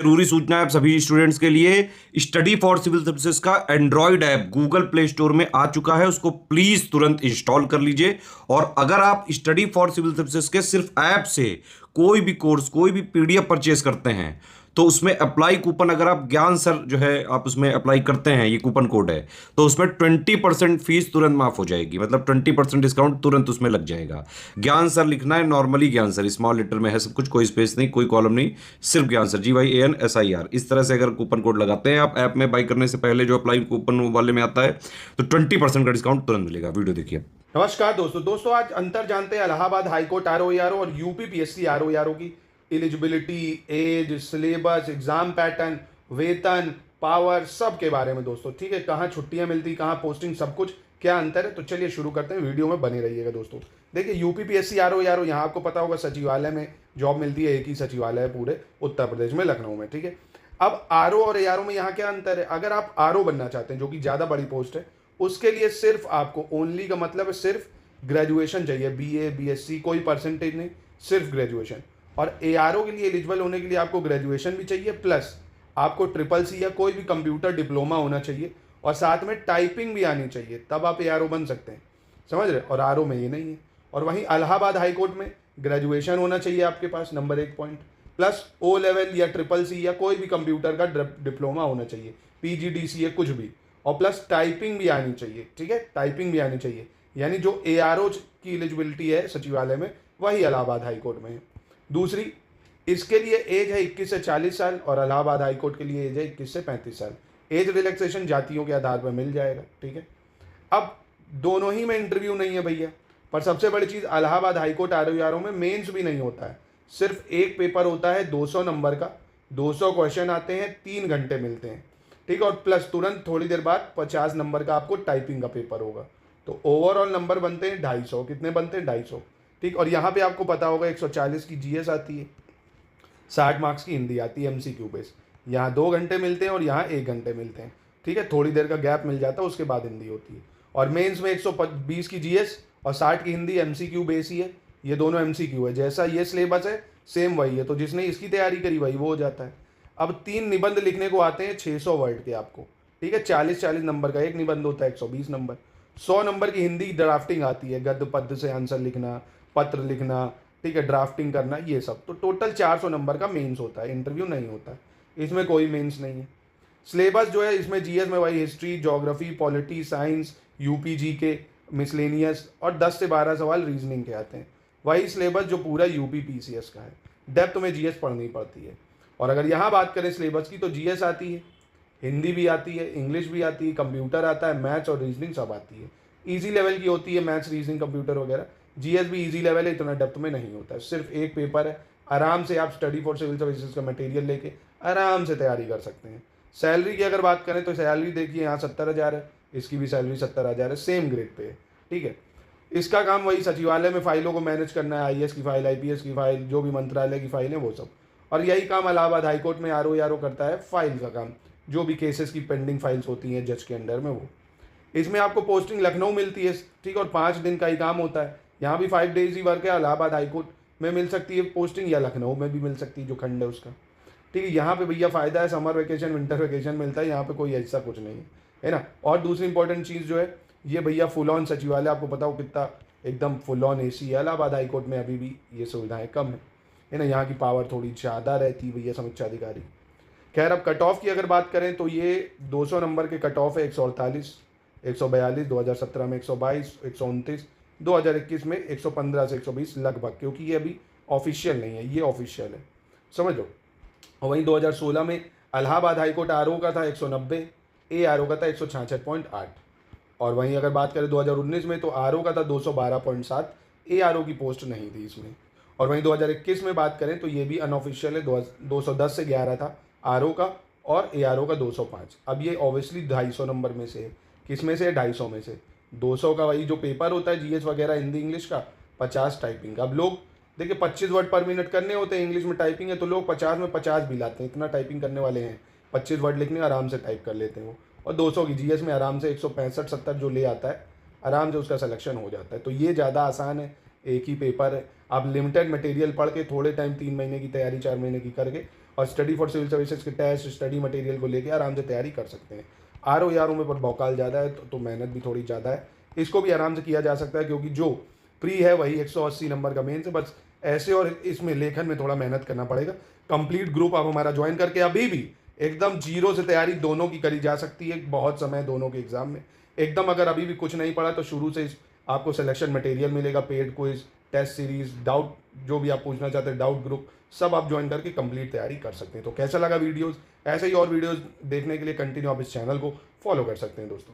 जरूरी सूचना है आप सभी स्टूडेंट्स के लिए। स्टडी फॉर सिविल सर्विसेज का Android app Google play store में आ चुका है, उसको प्लीज तुरंत इंस्टॉल कर लीजिए। और अगर आप स्टडी फॉर सिविल सर्विसेज के सिर्फ ऐप से कोई भी कोर्स, कोई भी पीडीएफ परचेज करते हैं तो उसमें अप्लाई कूपन, अगर आप ज्ञान सर जो है आप उसमें अप्लाई करते हैं, ये कूपन कोड है, तो उसमें 20% फीस तुरंत माफ हो जाएगी। मतलब 20% डिस्काउंट तुरंत उसमें लग जाएगा। ज्ञान सर लिखना है, नॉर्मली ज्ञान सर स्मॉल लेटर में है सब कुछ, कोई स्पेस नहीं, कोई कॉलम नहीं, सिर्फ ज्ञान सर GYANSIR। इस तरह से अगर कूपन कोड लगाते हैं आप ऐप में बाई करने से पहले, जो अप्लाई कूपन वाले में आता है, तो 20% का डिस्काउंट तुरंत मिलेगा। वीडियो देखिए। नमस्कार दोस्तों आज अंतर जानते हैं इलाहाबाद हाईकोर्ट आरओ और यूपी पीएससी आरओ की eligibility, age, syllabus, exam pattern, वेतन, पावर, सब के बारे में दोस्तों। ठीक है, कहाँ छुट्टियां मिलती, कहाँ पोस्टिंग, सब कुछ क्या अंतर है। तो चलिए शुरू करते हैं, वीडियो में बने रहिएगा दोस्तों। देखिए यूपी पीएससी आरओ यहाँ आपको पता होगा सचिवालय में जॉब मिलती है, एक ही सचिवालय है पूरे उत्तर प्रदेश में, लखनऊ में। ठीक है, अब आरओ और एआरओ में यहाँ क्या अंतर है। अगर आप आरओ बनना चाहते हैं जो कि ज़्यादा बड़ी पोस्ट है, उसके लिए सिर्फ आपको, ओनली का मतलब है सिर्फ ग्रेजुएशन चाहिए, बीए, बीएससी, कोई परसेंटेज नहीं, सिर्फ ग्रेजुएशन। और एआरओ के लिए एलिजिबल होने के लिए आपको ग्रेजुएशन भी चाहिए, प्लस आपको SSC या कोई भी कंप्यूटर डिप्लोमा होना चाहिए, और साथ में टाइपिंग भी आनी चाहिए, तब आप एआरओ बन सकते हैं। समझ रहे। और आरओ में ये नहीं है। और वहीं इलाहाबाद हाईकोर्ट में ग्रेजुएशन होना चाहिए आपके पास, number 1 point, plus O level या SSC या कोई भी कंप्यूटर का डिप्लोमा होना चाहिए, PGDCA कुछ भी, और प्लस टाइपिंग भी आनी चाहिए। ठीक है, टाइपिंग भी आनी चाहिए। यानी जो एआरओ की एलिजिबिलिटी है सचिवालय में, वही इलाहाबाद हाईकोर्ट में है। दूसरी, इसके लिए एज है 21 से 40 साल, और इलाहाबाद हाईकोर्ट के लिए एज है 21 से 35 साल। एज रिलैक्सेशन जातियों के आधार पर मिल जाएगा। ठीक है, अब दोनों ही में इंटरव्यू नहीं है भैया, पर सबसे बड़ी चीज़ इलाहाबाद हाईकोर्ट आरओ में मेंस भी नहीं होता है, सिर्फ एक पेपर होता है 200 नंबर का, 200 क्वेश्चन आते हैं, 3 घंटे मिलते हैं। ठीक है, और प्लस तुरंत थोड़ी देर बाद 50 नंबर का आपको टाइपिंग का पेपर होगा। तो ओवरऑल नंबर बनते हैं 250। कितने बनते हैं? 250। ठीक, और यहाँ पे आपको पता होगा 140 की जीएस आती है, 60 मार्क्स की हिंदी आती है MCQ बेस। यहाँ 2 घंटे मिलते हैं और यहाँ 1 घंटे मिलते हैं। ठीक है, थोड़ी देर का गैप मिल जाता है, उसके बाद हिंदी होती है। और मेंस में 120 की जीएस और 60 की हिंदी, MCQ बेस ही है। ये दोनों MCQ है, जैसा ये सिलेबस है सेम वही है। तो जिसने इसकी तैयारी करी वही वो हो जाता है। अब 3 निबंध लिखने को आते हैं 600 वर्ड के आपको। ठीक है, 40-40 नंबर का एक निबंध होता है, 120 नंबर। 100 नंबर की हिंदी ड्राफ्टिंग आती है, गद्य पद्य से आंसर लिखना, पत्र लिखना, ठीक है, ड्राफ्टिंग करना, ये सब। तो टोटल 400 नंबर का मेंस होता है, इंटरव्यू नहीं होता है, इसमें कोई मेंस नहीं है। सिलेबस जो है इसमें जीएस में वही history, geography, polity, science, UP के, मिसलेनियस, और 10 से 12 सवाल रीजनिंग के आते हैं। वही सिलेबस जो पूरा यूपी पीसीएस का है। डेप्थ में जीएस पढ़नी पड़ती है। और अगर यहाँ बात करें सिलेबस की, तो जीएस आती है, हिंदी भी आती है, इंग्लिश भी आती है, कंप्यूटर आता है, मैथ्स और रीजनिंग सब आती है। ईजी लेवल की होती है मैथ्स, रीजनिंग, कंप्यूटर वगैरह। जीएस भी ईजी लेवल है, इतना डेप्थ में नहीं होता है, सिर्फ एक पेपर है। आराम से आप स्टडी फॉर सिविल सर्विसेज का मटेरियल लेके आराम से तैयारी कर सकते हैं। सैलरी की अगर बात करें तो सैलरी देखिए यहाँ 70,000 है, इसकी भी सैलरी 70,000 है, सेम ग्रेड पे है। ठीक है, इसका काम वही सचिवालय में फाइलों को मैनेज करना है, आईएएस की फाइल, आईपीएस की फाइल, जो भी मंत्रालय की फाइल है वो सब। और यही काम इलाहाबाद हाईकोर्ट में आरओ करता है, फाइल का काम, जो भी केसेस की पेंडिंग फाइल्स होती हैं जज के अंडर में, वो। इसमें आपको पोस्टिंग लखनऊ मिलती है। ठीक है, और 5 दिन का ही काम होता है। यहाँ भी 5 डेज ही वर्क है। इलाहाबाद हाईकोर्ट में मिल सकती है पोस्टिंग, या लखनऊ में भी मिल सकती है, जो खंड है उसका। ठीक है, यहाँ पे भैया फ़ायदा है, समर वेकेशन, विंटर वेकेशन मिलता है, यहाँ पे कोई ऐसा कुछ नहीं है ना। और दूसरी इंपॉर्टेंट चीज़ जो है, ये भैया फुल ऑन सचिवालय, आपको पता हो कितना एकदम फुल ऑन AC है। इलाहाबाद हाईकोर्ट में अभी भी ये सुविधाएँ कम है ना। यहाँ की पावर थोड़ी ज़्यादा रहती है भैया, समीक्षा अधिकारी। खैर, अब कट ऑफ की अगर बात करें तो ये 200 नंबर के कट ऑफ है, 148, 142, 2017 में 122, 129, 2021 में 115 से 120 लगभग, क्योंकि ये अभी ऑफिशियल नहीं है, ये ऑफिशियल है, समझ लो। और वहीं 2016 में इलाहाबाद हाईकोर्ट आरओ का था 190, एआरओ का था 166.8। और वहीं अगर बात करें 2019 में, तो आरओ का था 212.7, एआरओ की पोस्ट नहीं थी इसमें। और वहीं 2021 में बात करें तो ये भी अनऑफिशियल है, 210 से 11 था आरओ का, और एआरओ का 205। अब ये ऑब्वियसली 250 नंबर में से है। किस में से? 250 में से। 200 का वही जो पेपर होता है जीएस वगैरह, हिंदी इंग्लिश का, 50 टाइपिंग का। अब लोग देखिए 25 वर्ड पर मिनट करने होते हैं, इंग्लिश में टाइपिंग है, तो लोग 50 में 50 भी लाते हैं, इतना टाइपिंग करने वाले हैं। 25 वर्ड लिखने आराम से टाइप कर लेते हैं वो। और 200 की जीएस में आराम से 165-70 जो ले आता है, आराम से उसका सिलेक्शन हो जाता है। तो ये ज़्यादा आसान है, एक ही पेपर है। आप लिमिटेड मटेरियल पढ़ के थोड़े टाइम, 3 महीने की तैयारी, 4 महीने की करके और स्टडी फॉर सिविल सर्विसेज के टेस्ट स्टडी मटेरियल को लेके आराम से तैयारी कर सकते हैं। RO में पर भौकाल ज़्यादा है तो मेहनत भी थोड़ी ज़्यादा है। इसको भी आराम से किया जा सकता है क्योंकि जो प्री है वही 180 नंबर का मेन से, बस ऐसे और इसमें लेखन में थोड़ा मेहनत करना पड़ेगा। कंप्लीट ग्रुप आप हमारा ज्वाइन करके अभी भी एकदम जीरो से तैयारी दोनों की करी जा सकती है। बहुत समय दोनों के एग्जाम में एकदम, अगर अभी भी कुछ नहीं पढ़ा तो शुरू से आपको सिलेक्शन मटेरियल मिलेगा, paid quiz, test series, doubt जो भी आप पूछना चाहते हैं, डाउट ग्रुप, सब आप ज्वाइन करके कंप्लीट तैयारी कर सकते हैं। तो कैसा लगा वीडियोस? ऐसे ही और वीडियोस देखने के लिए कंटिन्यू आप इस चैनल को फॉलो कर सकते हैं दोस्तों।